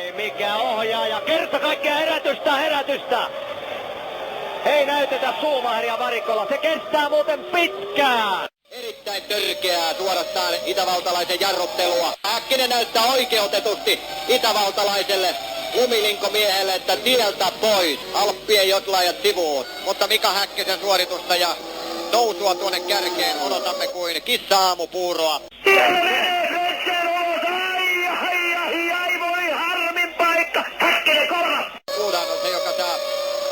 Oi mikä ohjaaja, kerta kaikkea herätystä! Ei näytetä Schumacheria varikolla, se kestää muuten pitkään! Erittäin törkeää suorastaan itävaltalaisen jarruttelua. Häkkinen näyttää oikeutetusti itävaltalaiselle lumilinkomiehelle, että tieltä pois. Alppien jotlaajat sivuun. Mutta Mika Häkkisen suoritusta ja nousua tuonne kärkeen odotamme kuin kissa-aamupuuroa. Ai voi harmin paikka! Häkkinen kolmas! Suudan on se, joka saa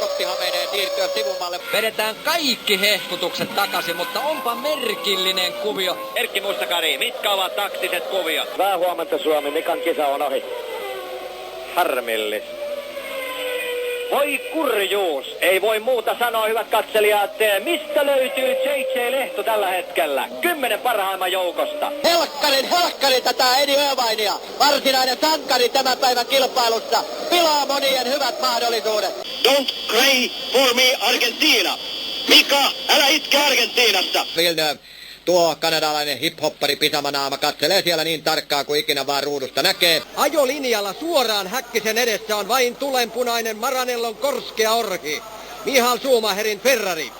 Kotti-Hameineen siirtyä sivumalle. Vedetään kaikki hehkutukset takaisin, mutta onpa merkillinen kuvio. Erkki Mustakari, mitkä ovat taktiset kuviot? Hyvää huomenta Suomi, Mikan kisa on ohi. Harmillis. Voi kurjuus, ei voi muuta sanoa, hyvät katselijat. Mistä löytyy J.J. Lehto tällä hetkellä? 10 parhaimman joukosta. Helkkari tätä Eddie Irvineä. Varsinainen sankari tämän päivän kilpailussa. Pilaa monien hyvät mahdollisuudet. Don't cry for me Argentina. Mika, älä itke Argentiinassa. Villeneuve, tuo kanadalainen hip-hoppari pisamanaama katselee siellä niin tarkkaa kuin ikinä vaan ruudusta näkee. Ajolinjalla suoraan Häkkisen edessä on vain tulenpunainen Maranellon korskea orhi. Michael Schumacherin Ferrari.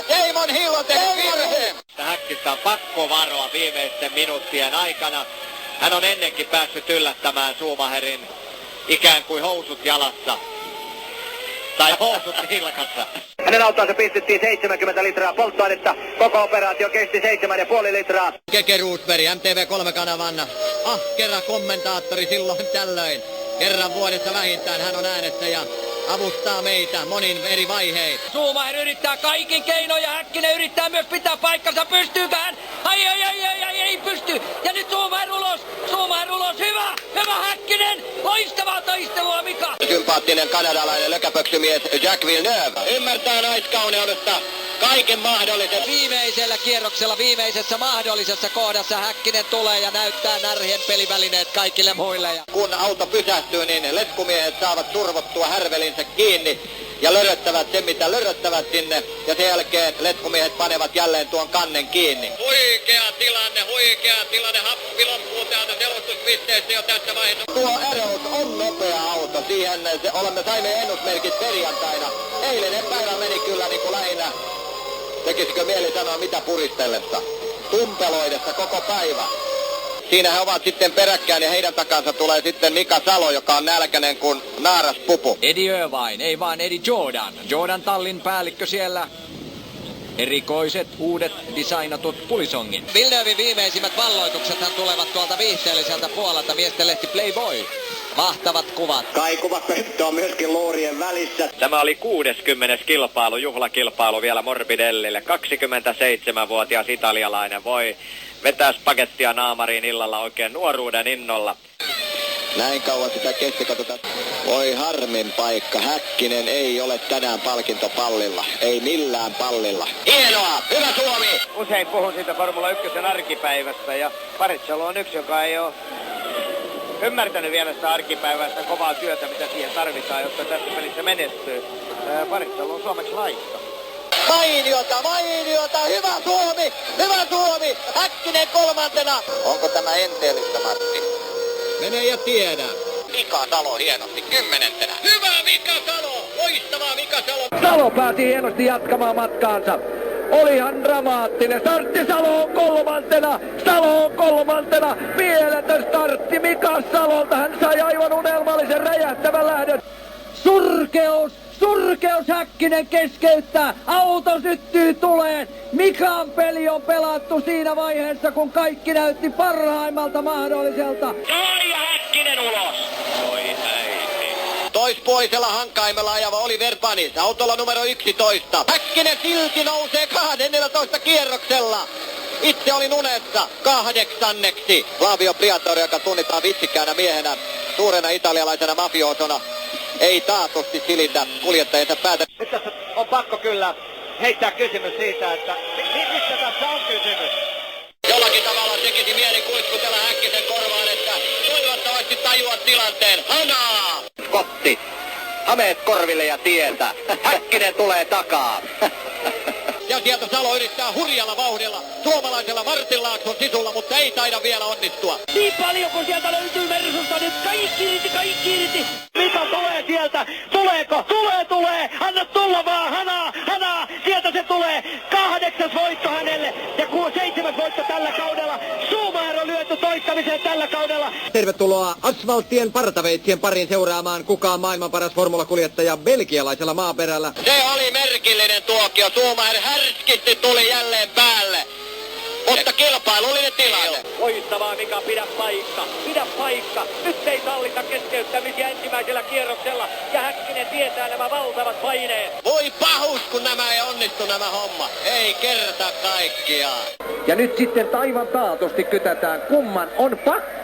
Damon Hill on tehnyt virheen. Häkkistä on pakko varoa viimeisten minuuttien aikana. Hän on ennenkin päässyt yllättämään Schumacherin ikään kuin housut jalassa. Tai housut nilkassa. Hänen autoonsa pistettiin 70 litraa polttoainetta. Koko operaatio kesti 7,5 litraa. Keke Roosberg, MTV3-kanavan ahkera kommentaattori silloin tällöin. Kerran vuodessa vähintään hän on äänessä ja avustaa meitä monin eri vaihein. Schumacher yrittää kaikin keinoin ja Häkkinen yrittää myös pitää paikkansa. Pystyykö hän? Ai, ei pysty. Ja nyt Schumacher ulos. Hyvä Häkkinen. Loistavaa taistelua, Mika. Sympaattinen kanadalainen lökäpöksymies Jack Villeneuve ymmärtää naiskauneudesta kaiken mahdollisen. Viimeisellä kierroksella, viimeisessä mahdollisessa kohdassa Häkkinen tulee ja näyttää närhien pelivälineet kaikille muille. Kun auto pysähtyy, niin letkumiehet saavat turvottua härvelinsä kiinni ja löröttävät sen, mitä löröttävät sinne. Ja sen jälkeen letkumiehet panevat jälleen tuon kannen kiinni. Huikea tilanne, happi loppuu täältä selostuspisteestä jo tässä vaiheessa. Tuo Arrows on nopea auto, siihen saimme ennusmerkit perjantaina. Eilinen päivä meni kyllä niin kuin lähinnä. Tekisikö mieli sanoa mitä puristellessa? Tumpeloidessa koko päivä. Siinä he ovat sitten peräkkäin ja heidän takansa tulee sitten Mika Salo, joka on nälkäinen kuin naaras pupu. Eddie Irvine, ei vaan Eddie Jordan. Jordan tallin päällikkö siellä. Erikoiset, uudet, designatut pulisongit. Villeneuven viimeisimmät valloituksethan tulevat tuolta viihteelliseltä puolelta. Miesten lehti Playboy. Mahtavat kuvat. Kaikuva pönttö on myöskin luurien välissä. Tämä oli 60. kilpailu, juhlakilpailu vielä Morbidelille. 27-vuotias italialainen voi vetää spagettia naamariin illalla oikein nuoruuden innolla. Näin kauan sitä kesti, katsotaan. Voi harmin paikka. Häkkinen ei ole tänään palkintopallilla. Ei millään pallilla. Hienoa! Hyvä Suomi! Usein puhun siitä Formula 1 arkipäivästä ja Barrichello on yksi, joka ei ole ymmärtänyt vielä sitä arkipäiväistä kovaa työtä, mitä siihen tarvitaan, jotta tässä pelissä menestyy. Barrichello on suomeksi laiska. Mainiota! Hyvä Suomi! Häkkinen kolmantena! Onko tämä enteellistä, Matti? Mene ja tiedä. Mika Salo hienosti 10. Hyvä Mika Salo! Loistavaa Mika Salo! Salo pääsi hienosti jatkamaan matkaansa. Olihan dramaattinen startti, Salo on kolmantena, mieletön startti Mika Salolta, hän sai aivan unelmallisen räjähtävän lähdön. Surkeus Häkkinen keskeyttää, auto syttyy tuleen, Mikan peli on pelattu siinä vaiheessa, kun kaikki näytti parhaimmalta mahdolliselta. Ja Häkkinen ulos! Oi ei. Toispuolisella hankaimella ajava Oliver Panis, autolla numero 11. Häkkinen silti nousee 12 kierroksella. Itse olin unessa 8. Flavio Briatore, joka tunnitaan vitsikkäänä miehenä, suurena italialaisena mafioosona, ei taatusti silitä kuljettajansa päätä. Nyt tässä on pakko kyllä heittää kysymys siitä, että mistä tässä on kysymys? Jollakin tavalla tekisi mieli kuiskutella Häkkisen korvaan, että toivottavasti tajuat tilanteen. Hanaa! Kotti, hameet korville ja tietä. Häkkinen tulee takaa. Ja sieltä Salo yrittää hurjalla vauhdilla suomalaisella Martinlaakson sisulla, mutta ei taida vielä onnistua. Niin paljon kun sieltä löytyy Mersusta, nyt kaikki irti. Mika tulee sieltä. Tuleeko? Tulee. Anna tulla vaan. Hanaa. Sieltä se tulee. 8. voitto hänelle. Ja 7. voitto tällä kaudella. Schumacher on lyöty toistamiseen tällä kaudella. Tervetuloa asfalttien partaveitsien pariin seuraamaan, kuka on maailman paras formulakuljettaja belgialaisella maaperällä. Se oli merkillinen tuokio. Schumacher härskisti tuli jälleen päälle. Mutta kilpailullinen tilanne. Loistavaa Mika, pidä paikka. Nyt ei sallita keskeyttämisiä ensimmäisellä kierroksella. Ja Häkkinen tietää nämä valtavat paineet. Voi pahus, kun nämä ei onnistu nämä homma. Ei kerta kaikkiaan. Ja nyt sitten aivan taatusti kytätään, kumman on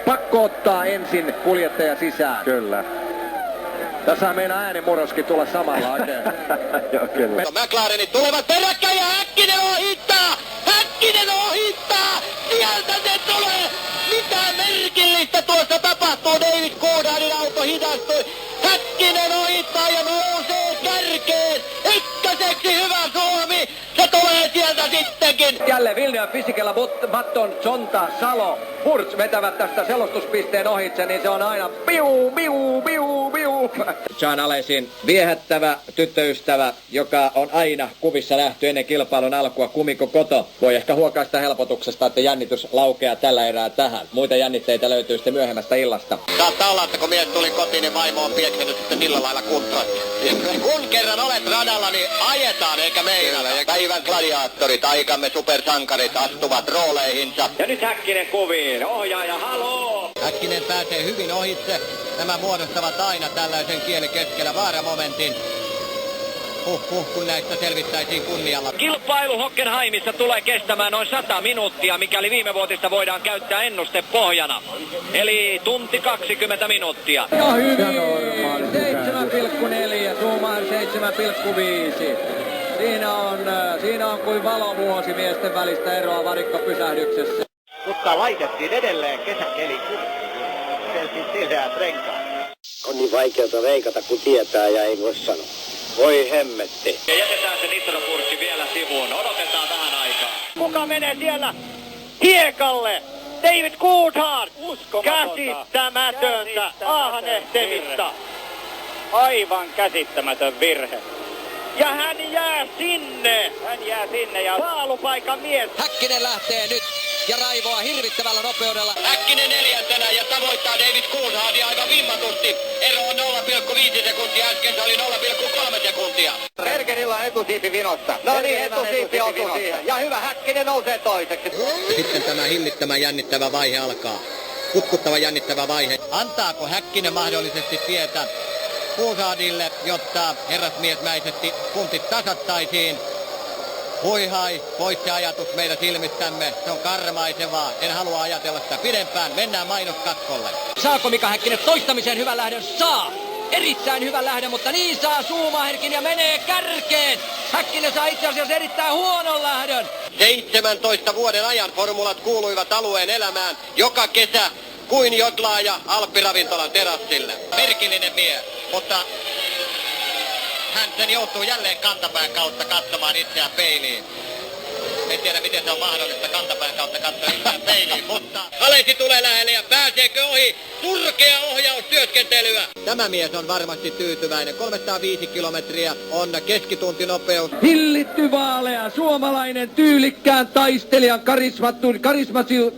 pakko ottaa ensin kuljettaja sisään. Kyllä. Tässä meinaa äänemurroskin tulla samalla oikein. Joo, kyllä. McLarenit tulevat peräkkäin ja Häkkinen ohittaa! Sieltä se tulee! Mitä merkillistä tuossa tapahtuu? David Coulthardin auto hidastui. Häkkinen ohittaa ja nousee kärkeen. Ykköseksi hyvä Suomi. Se tulee sieltä sittenkin. Jälleen Villeneuve, Fisichella, Button, Zonta, Salo, Hurts vetävät tästä selostuspisteen ohitse, niin se on aina piu. Jean Alesi, viehättävä tyttöystävä, joka on aina kuvissa nähty ennen kilpailun alkua, Kumiko Koto. Voi ehkä huokaista helpotuksesta, että jännitys laukeaa tällä erää tähän. Muita jännitteitä löytyy sitten myöhemmästä illasta. Saattaa olla, että kun mies tuli kotiin, niin vaimo on pieksenyt sitten sillä lailla kuntoon. Kun kerran olet radalla, niin ajetaan eikä meinata. Päivän gladiaattorit, aikamme supersankarit astuvat rooleihinsa. Ja nyt Häkkinen kuviin. Ohjaaja, haloo! Häkkinen pääsee hyvin ohitse. Nämä muodostavat aina tällaisen kielen keskellä vaaramomentin. Kun näistä selvittäisiin kunnialla. Kilpailu Hockenheimissa tulee kestämään noin 100 minuuttia, mikäli viimevuotista voidaan käyttää ennustepohjana. Eli tunti 20 minuuttia. Ja hyvin, 7,4, Schumacher 7,5. Siinä on kuin valovuosi miesten välistä eroa varikkopysähdyksessä. Mutta laitettiin edelleen kesäkeli sileät renkaat. On niin vaikeata veikata, kun tietää ja ei voi sanoa. Voi hemmetti. Ja jätetään se nitropurkki vielä sivuun. Odotetaan vähän aikaa. Kuka menee siellä hiekalle? David Coulthard. Käsittämätöntä ahnehtemista. Aivan käsittämätön virhe. Ja hän jää sinne ja paalupaikan mies. Häkkinen lähtee nyt ja raivoaa hirvittävällä nopeudella. Häkkinen 4. ja tavoittaa David Coulthardia aivan vimmatusti. Ero on 0,5 sekuntia, äsken se oli 0,3 sekuntia. Bergerilla on etusiipi vinossa. No niin, etusiipi osui siihen. Ja hyvä, Häkkinen nousee toiseksi. Ja sitten tämä hillittävä jännittävä vaihe alkaa. Kutkuttava jännittävä vaihe. Antaako Häkkinen mahdollisesti tietä Coulthardille, jotta herrasmiesmäisesti puntit tasattaisiin? Huihai, pois se ajatus meidän silmistämme. Se on karmaisevaa. En halua ajatella sitä pidempään. Mennään mainoskatkolle. Saako Mika Häkkinen toistamiseen hyvän lähdön? Saa! Erittäin hyvän lähdön, mutta niin saa Schumacherkin ja menee kärkeen. Häkkinen saa itse asiassa erittäin huonon lähdön. 17 vuoden ajan formulat kuuluivat alueen elämään joka kesä kuin jodlaaja Alppiravintolan terassille. Merkillinen mies, mutta hän sen joutuu jälleen kantapään kautta katsomaan itseään peiliin. En tiedä miten se on mahdollista kantapään kautta katsoa itseään peiliin, mutta Alesi tulee lähelle ja pääseekö ohi? Surkea ohjaustyöskentelyä. Tämä mies on varmasti tyytyväinen. 305 kilometriä on keskituntinopeus. Hillitty vaalea suomalainen tyylikkään taistelijan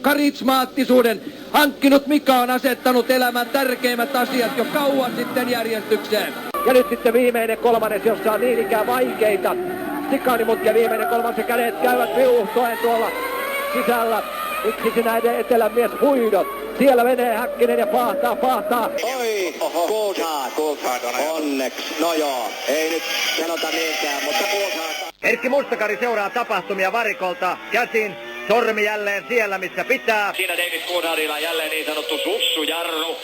karismaattisuuden hankkinut Mika on asettanut elämän tärkeimmät asiat jo kauan sitten järjestykseen. Ja nyt sitten viimeinen kolmannes, jossa on niin ikään vaikeita sikaanimutkia. Viimeinen kolmas, kädet käyvät viuhtoen tuolla sisällä. Yksi näiden etelän mies huidot. Siellä menee Häkkinen ja pahtaa. Oi, Coulthard onneksi. No joo, ei nyt sanota niinkään, mutta Coulthard. Erkki Mustakari seuraa tapahtumia varikolta käsin. Sormi jälleen siellä, missä pitää. Siinä David Coulthardilla jälleen niin sanottu sussujarru.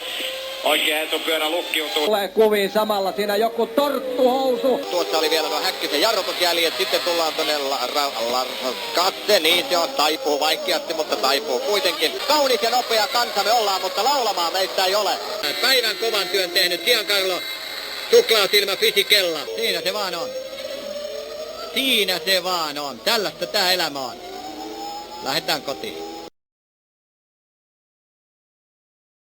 Oikein etupyörä lukkiutuu. Tulee kuviin samalla, siinä joku torttuhousu. Tuossa oli vielä nuo Häkkisen jarrutusjäljet, sitten tullaan tuonne katse, niin se on, taipuu vaikeasti, mutta taipuu kuitenkin. Kaunis ja nopea kansa me ollaan, mutta laulamaan meistä ei ole. Päivän kovan työn tehnyt Giancarlo Tuklausilma Fisichella. Siinä se vaan on. Siinä se vaan on. Tällaista tää elämä on. Lähdetään kotiin.